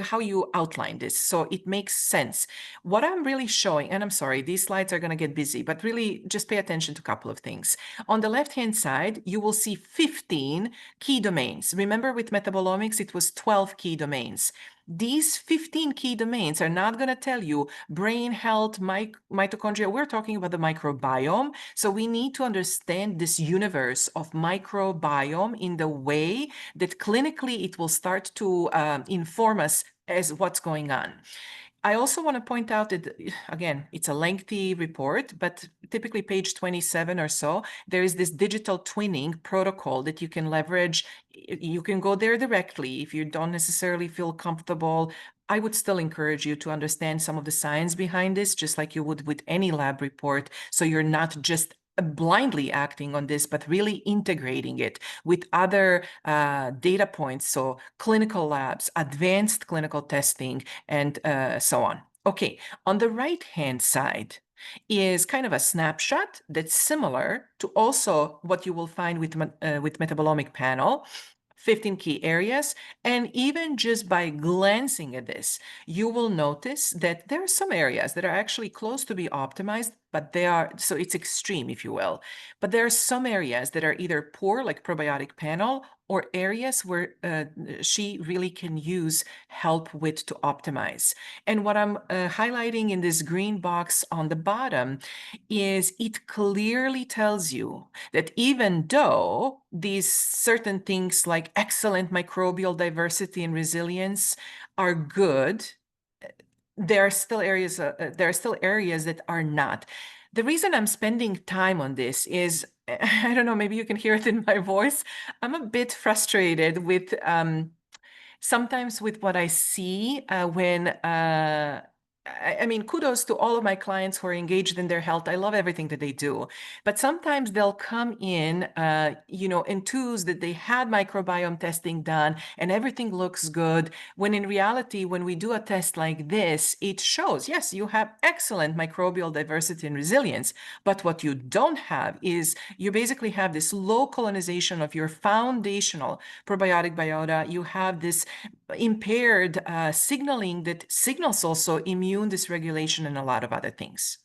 how you outline this. So it makes sense. What I'm really showing, and I'm sorry, these slides are going to get busy, but really just pay attention to a couple of things. On the left-hand side, you will see 15 key domains. Remember, with metabolomics, it was 12 key domains. These 15 key domains are not going to tell you brain health, mitochondria. We're talking about the microbiome. So we need to understand this universe of microbiome in the way that clinically it will start to inform us as what's going on. I also want to point out that, again, it's a lengthy report, but typically page 27 or so, there is this digital twinning protocol that you can leverage. You can go there directly if you don't necessarily feel comfortable. I would still encourage you to understand some of the science behind this, just like you would with any lab report. So you're not just blindly acting on this, but really integrating it with other data points. So clinical labs, advanced clinical testing, and so on. Okay, on the right-hand side is kind of a snapshot that's similar to also what you will find with metabolomic panel. 15 key areas. And even just by glancing at this, you will notice that there are some areas that are actually close to be optimized, but they are, so it's extreme, if you will. But there are some areas that are either poor, like probiotic panel, or areas where she really can use help with to optimize. And what I'm highlighting in this green box on the bottom is it clearly tells you that even though these certain things like excellent microbial diversity and resilience are good, there are still areas that are not. The reason I'm spending time on this is, I don't know, maybe you can hear it in my voice. I'm a bit frustrated with sometimes with what I see when I mean, kudos to all of my clients who are engaged in their health. I love everything that they do. But sometimes they'll come in, enthused that they had microbiome testing done and everything looks good. When in reality, when we do a test like this, it shows, yes, you have excellent microbial diversity and resilience. But what you don't have is you basically have this low colonization of your foundational probiotic biota. You have this impaired signaling that signals also immune dysregulation and a lot of other things.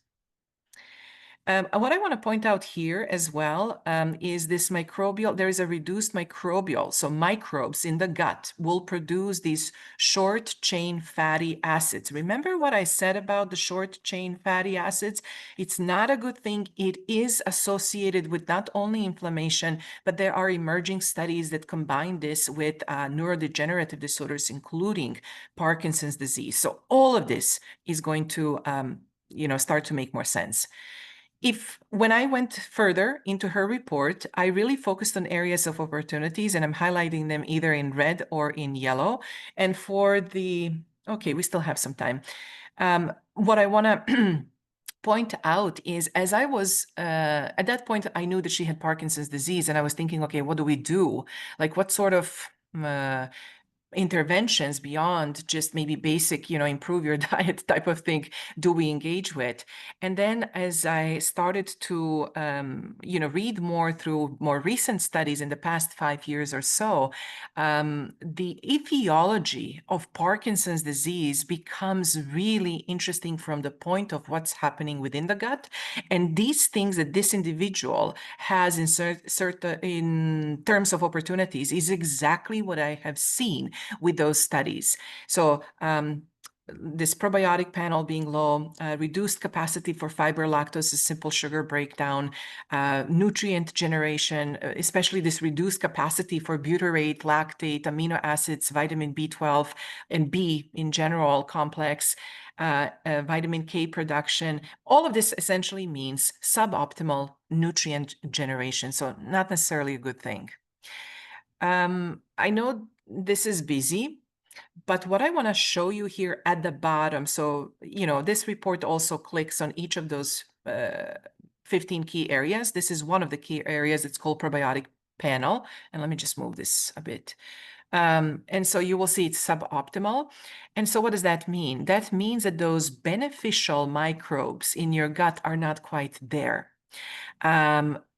What I want to point out here as well is this microbial, there is a reduced microbial. So microbes in the gut will produce these short chain fatty acids. Remember what I said about the short chain fatty acids? It's not a good thing. It is associated with not only inflammation, but there are emerging studies that combine this with neurodegenerative disorders, including Parkinson's disease. So all of this is going to start to make more sense. When I went further into her report, I really focused on areas of opportunities, and I'm highlighting them either in red or in yellow. And okay, we still have some time. What I want to point out is, as I was at that point, I knew that she had Parkinson's disease, and I was thinking, okay, what do we do? Like, what sort of interventions beyond just maybe basic, improve your diet type of thing do we engage with? And then as I started to, read more through more recent studies in the past 5 years or so, the etiology of Parkinson's disease becomes really interesting from the point of what's happening within the gut. And these things that this individual has in terms of opportunities is exactly what I have seen with those studies. So this probiotic panel being low, reduced capacity for fiber lactose, simple sugar breakdown, nutrient generation, especially this reduced capacity for butyrate, lactate, amino acids, vitamin B12, and B in general complex, vitamin K production. All of this essentially means suboptimal nutrient generation, so not necessarily a good thing. I know this is busy, but what I want to show you here at the bottom, so, this report also clicks on each of those 15 key areas. This is one of the key areas. It's called probiotic panel. And let me just move this a bit. And so you will see it's suboptimal. And so what does that mean? That means that those beneficial microbes in your gut are not quite there.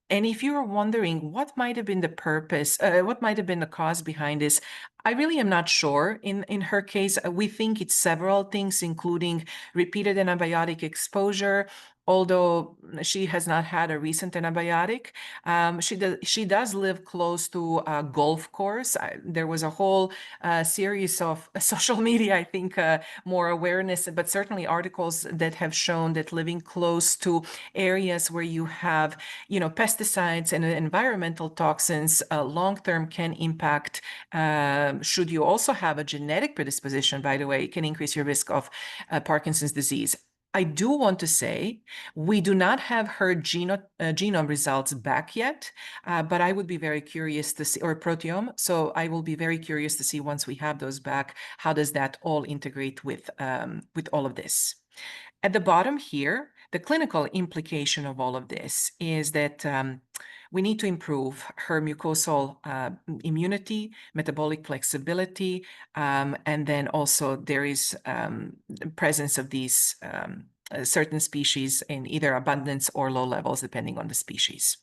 And if you're wondering what might have been the purpose, what might have been the cause behind this, I really am not sure. In her case, we think it's several things, including repeated antibiotic exposure, although she has not had a recent antibiotic. She does live close to a golf course. There was a whole series of social media, I think, more awareness, but certainly articles that have shown that living close to areas where you have, pesticides and environmental toxins long-term can impact. Should you also have a genetic predisposition, by the way, it can increase your risk of Parkinson's disease. I do want to say we do not have her genome results back yet, but I would be very curious to see, or proteome. So I will be very curious to see once we have those back, how does that all integrate with all of this? At the bottom here, the clinical implication of all of this is that we need to improve her mucosal immunity, metabolic flexibility, and then also there is presence of these certain species in either abundance or low levels, depending on the species.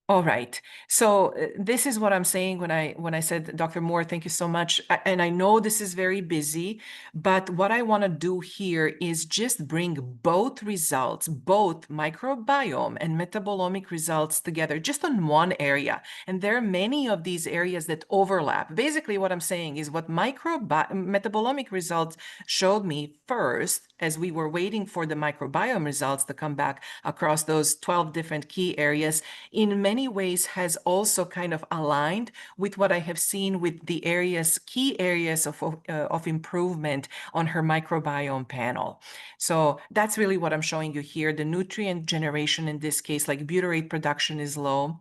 All right. So this is what I'm saying when I said, Dr. Moore, thank you so much. And I know this is very busy, but what I want to do here is just bring both results, both microbiome and metabolomic results together, just on one area. And there are many of these areas that overlap. Basically, what I'm saying is what metabolomic results showed me first, as we were waiting for the microbiome results to come back across those 12 different key areas, in many ways has also kind of aligned with what I have seen with the key areas of improvement on her microbiome panel. So that's really what I'm showing you here. The nutrient generation in this case, like butyrate production is low.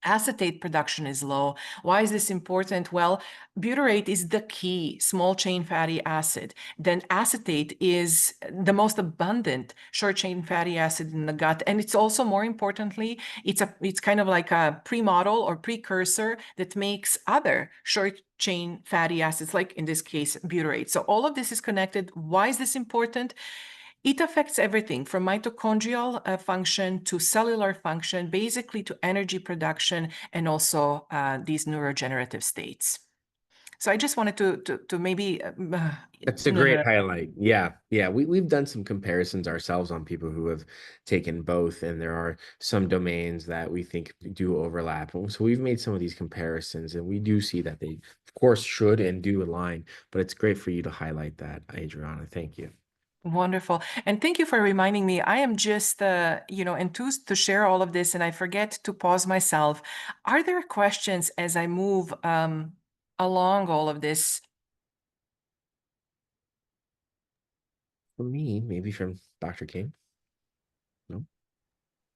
Acetate production is low. Why is this important? Well, butyrate is the key small chain fatty acid. Then acetate is the most abundant short chain fatty acid in the gut. And it's also, more importantly, it's kind of like a pre-model or precursor that makes other short chain fatty acids, like in this case, butyrate. So all of this is connected. Why is this important? It affects everything from mitochondrial function to cellular function, basically to energy production and also these neurogenerative states. So I just wanted to maybe That's a great highlight. Yeah, yeah. We've done some comparisons ourselves on people who have taken both, and there are some domains that we think do overlap. And so we've made some of these comparisons, and we do see that they, of course, should and do align. But it's great for you to highlight that, Adriana. Thank you. Wonderful. And thank you for reminding me. I am just, enthused to share all of this, and I forget to pause myself. Are there questions as I move along all of this? For me, maybe from Dr. King. No?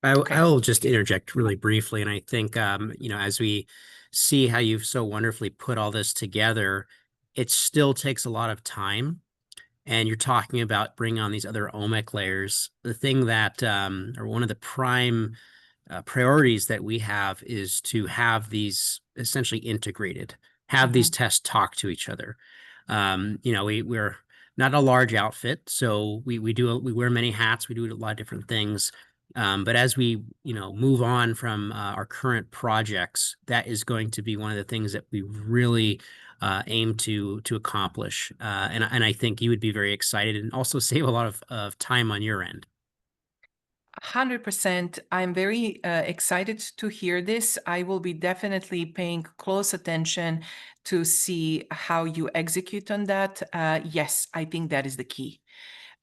I Okay. will just interject really briefly, and I think as we see how you've so wonderfully put all this together, it still takes a lot of time. And you're talking about bringing on these other omic layers. The thing that, or one of the prime priorities that we have is to have these essentially integrated, have these tests talk to each other. We're not a large outfit, so we wear many hats. We do a lot of different things. But as we move on from our current projects, that is going to be one of the things that we really aim to accomplish. And I think you would be very excited and also save a lot of time on your end. 100%. I'm very excited to hear this. I will be definitely paying close attention to see how you execute on that. Yes, I think that is the key.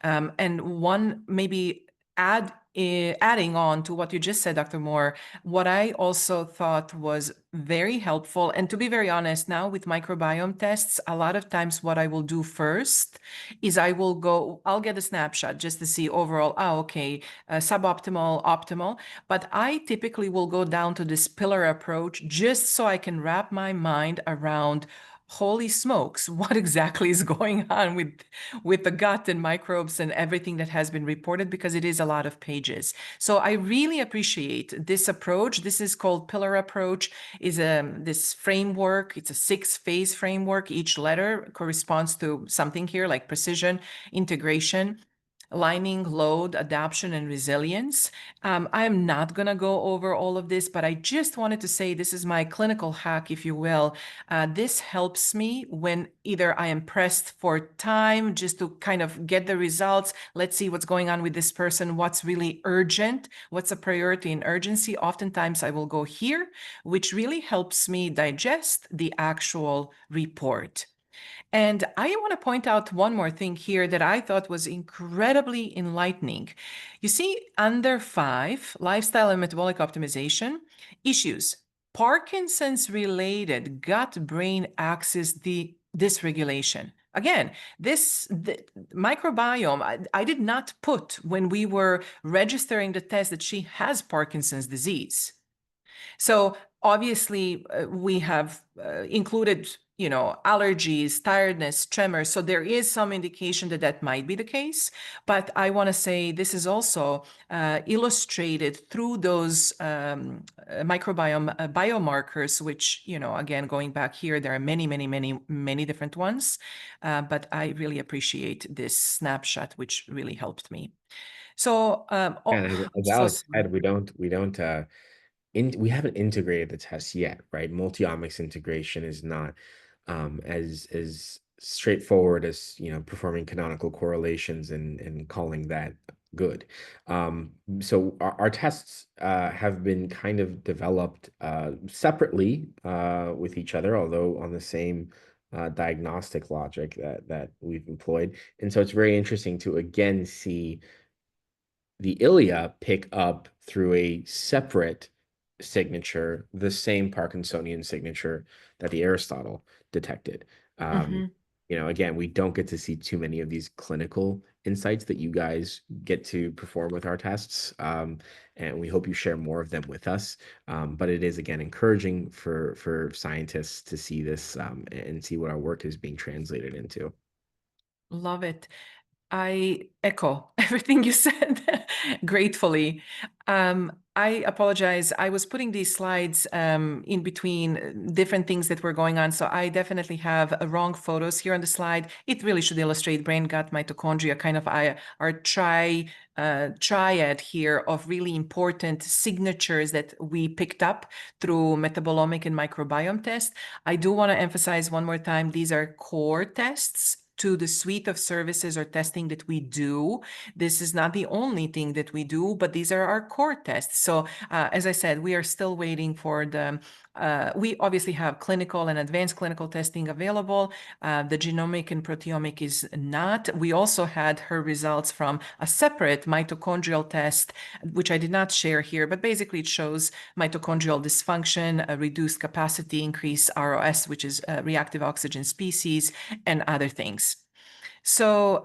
And one maybe adding on to what you just said, Dr. Moore, what I also thought was very helpful, and to be very honest, now with microbiome tests, a lot of times what I will do first is I'll get a snapshot just to see overall, okay, suboptimal, optimal, but I typically will go down to this pillar approach just so I can wrap my mind around, holy smokes, what exactly is going on with the gut and microbes and everything that has been reported, because it is a lot of pages. So I really appreciate this approach. This is called pillar approach, is this framework. It's a 6-phase framework. Each letter corresponds to something here, like precision, integration. lining, load, adaptation, and resilience. I'm not going to go over all of this, but I just wanted to say this is my clinical hack, if you will. This helps me when either I am pressed for time just to kind of get the results. Let's see what's going on with this person, what's really urgent, what's a priority in urgency. Oftentimes I will go here, which really helps me digest the actual report. And I want to point out one more thing here that I thought was incredibly enlightening. You see, under 5, lifestyle and metabolic optimization, issues, Parkinson's related gut-brain axis dysregulation. Again, the microbiome, I did not put when we were registering the test that she has Parkinson's disease. So obviously we have included, allergies, tiredness, tremors. So there is some indication that that might be the case. But I want to say this is also illustrated through those microbiome biomarkers, which, again, going back here, there are many, many, many, many different ones. But I really appreciate this snapshot, which really helped me. So, And as so Alex said, we haven't integrated the test yet, right? Multiomics integration is not as straightforward as performing canonical correlations and calling that good. So our tests have been kind of developed separately with each other, although on the same diagnostic logic that we've employed. And so it's very interesting to again see the ilia pick up through a separate signature the same Parkinsonian signature that the Aristotle detected. mhm. Again, we don't get to see too many of these clinical insights that you guys get to perform with our tests, and we hope you share more of them with us. But it is again encouraging for scientists to see this and see what our work is being translated into. Love it. I echo everything you said gratefully. I apologize. I was putting these slides in between different things that were going on. So I definitely have wrong photos here on the slide. It really should illustrate brain, gut, mitochondria, kind of our triad here of really important signatures that we picked up through metabolomic and microbiome tests. I do want to emphasize one more time, these are core tests to the suite of services or testing that we do. This is not the only thing that we do, but these are our core tests. So as I said, we are still waiting for we obviously have clinical and advanced clinical testing available. The genomic and proteomic is not. We also had her results from a separate mitochondrial test, which I did not share here, but basically it shows mitochondrial dysfunction, a reduced capacity, increased ROS, which is reactive oxygen species, and other things. So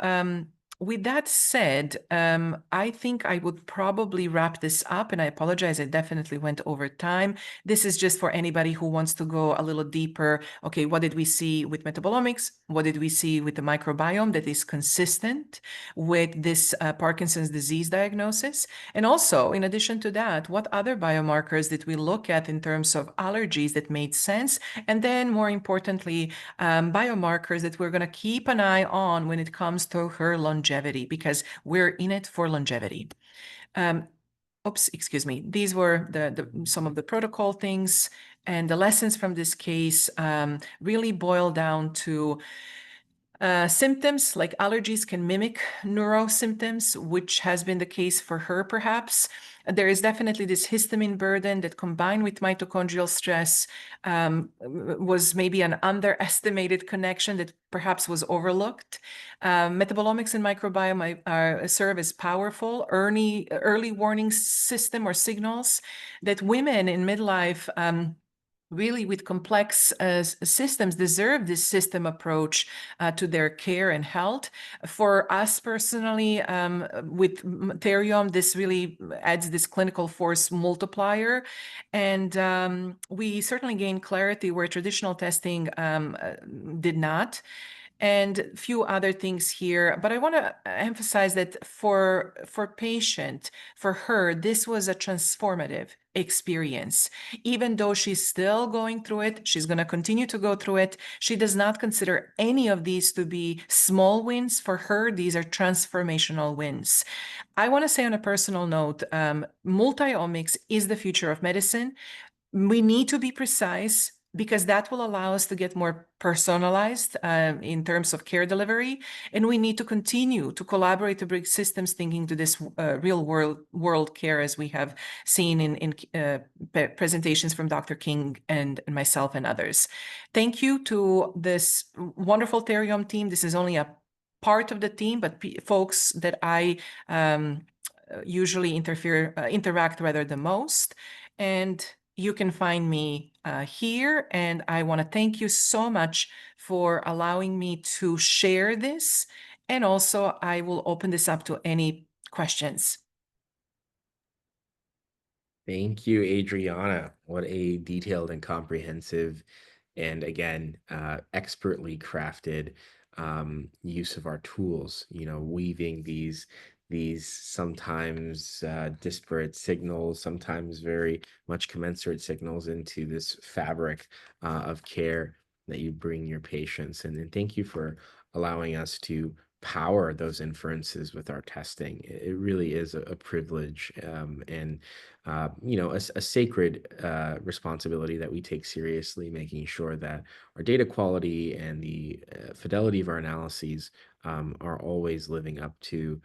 with that said, I think I would probably wrap this up, and I apologize, I definitely went over time. This is just for anybody who wants to go a little deeper. Okay, what did we see with metabolomics? What did we see with the microbiome that is consistent with this Parkinson's disease diagnosis? And also, in addition to that, what other biomarkers did we look at in terms of allergies that made sense? And then more importantly, biomarkers that we're going to keep an eye on when it comes to her longevity, because we're in it for longevity. Oops, excuse me. These were some of the protocol things, and the lessons from this case really boil down to symptoms like allergies can mimic neuro symptoms, which has been the case for her perhaps. There is definitely this histamine burden that combined with mitochondrial stress was maybe an underestimated connection that perhaps was overlooked. Metabolomics and microbiome serve as powerful early warning system or signals that women in midlife really with complex systems deserve this system approach to their care and health. For us personally, with Theriome, this really adds this clinical force multiplier. And we certainly gain clarity where traditional testing did not. and a few other things here. But I want to emphasize that for patient, for her, this was a transformative experience. Even though she's still going through it, she's going to continue to go through it. She does not consider any of these to be small wins. For her, these are transformational wins. I want to say on a personal note, multiomics is the future of medicine. We need to be precise because that will allow us to get more personalized in terms of care delivery. And we need to continue to collaborate to bring systems thinking to this real world care, as we have seen in presentations from Dr. King and myself and others. Thank you to this wonderful Theriome team. This is only a part of the team, but folks that I usually interact rather the most. And you can find me here, and I want to thank you so much for allowing me to share this. And also, I will open this up to any questions. Thank you, Adriana. What a detailed and comprehensive, and again, expertly crafted use of our tools. You know, weaving these sometimes disparate signals, sometimes very much commensurate signals into this fabric of care that you bring your patients. And thank you for allowing us to power those inferences with our testing. It really is a privilege, and you know, a sacred responsibility that we take seriously, making sure that our data quality and the fidelity of our analyses are always living up to,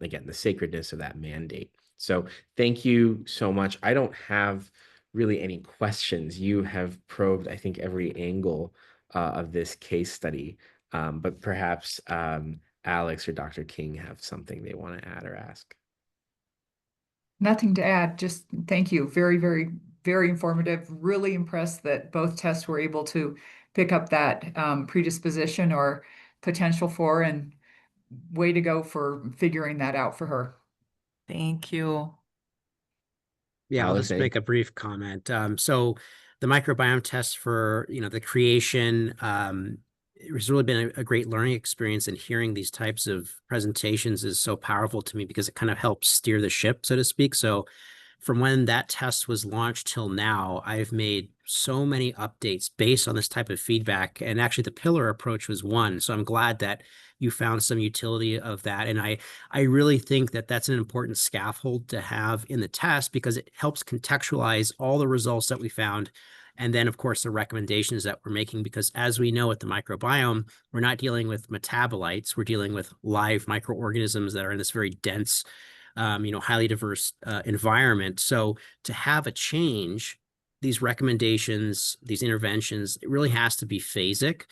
again, the sacredness of that mandate. So thank you so much. I don't have really any questions. You have probed, I think, every angle of this case study, but perhaps Alex or Dr. King have something they want to add or ask. Nothing to add, just thank you. Very, very, very informative. Really impressed that both tests were able to pick up that predisposition or potential for, and way to go for figuring that out for her. Thank you. Yeah, I'll Alex, just make a brief comment. So the microbiome test for, the creation, it's really been a great learning experience, and hearing these types of presentations is so powerful to me because it kind of helps steer the ship, so to speak. So from when that test was launched till now, I've made so many updates based on this type of feedback. And actually the pillar approach was one. So I'm glad that you found some utility of that. And I really think that that's an important scaffold to have in the test, because it helps contextualize all the results that we found. And then, of course, the recommendations that we're making, because as we know, at the microbiome, we're not dealing with metabolites. We're dealing with live microorganisms that are in this very dense, highly diverse environment. So to have a change, these recommendations, these interventions, it really has to be phasic.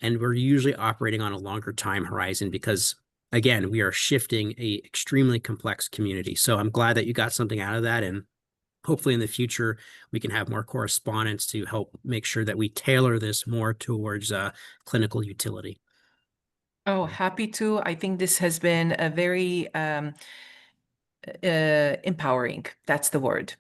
And we're usually operating on a longer time horizon because, again, we are shifting a extremely complex community. So I'm glad that you got something out of that. And hopefully in the future, we can have more correspondence to help make sure that we tailor this more towards clinical utility. Oh, happy to. I think this has been a very empowering. That's the word.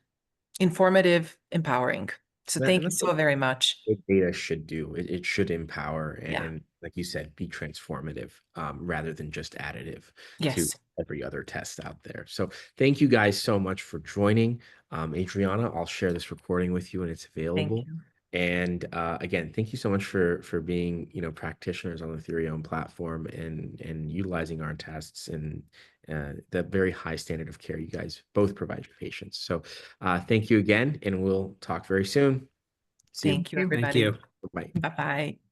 Informative, empowering. So thank you so very much. What data should do. It should empower Yeah. and, like you said, be transformative, rather than just additive to Yes. every other test out there. So thank you guys so much for joining. Adriana, I'll share this recording with you and it's Thank available. you. And again, thank you so much for being, practitioners on the Theriome platform and utilizing our tests and the very high standard of care you guys both provide your patients. So thank you again, and we'll talk very soon. See you. Thank you, Thank everybody. you. Bye. Bye-bye.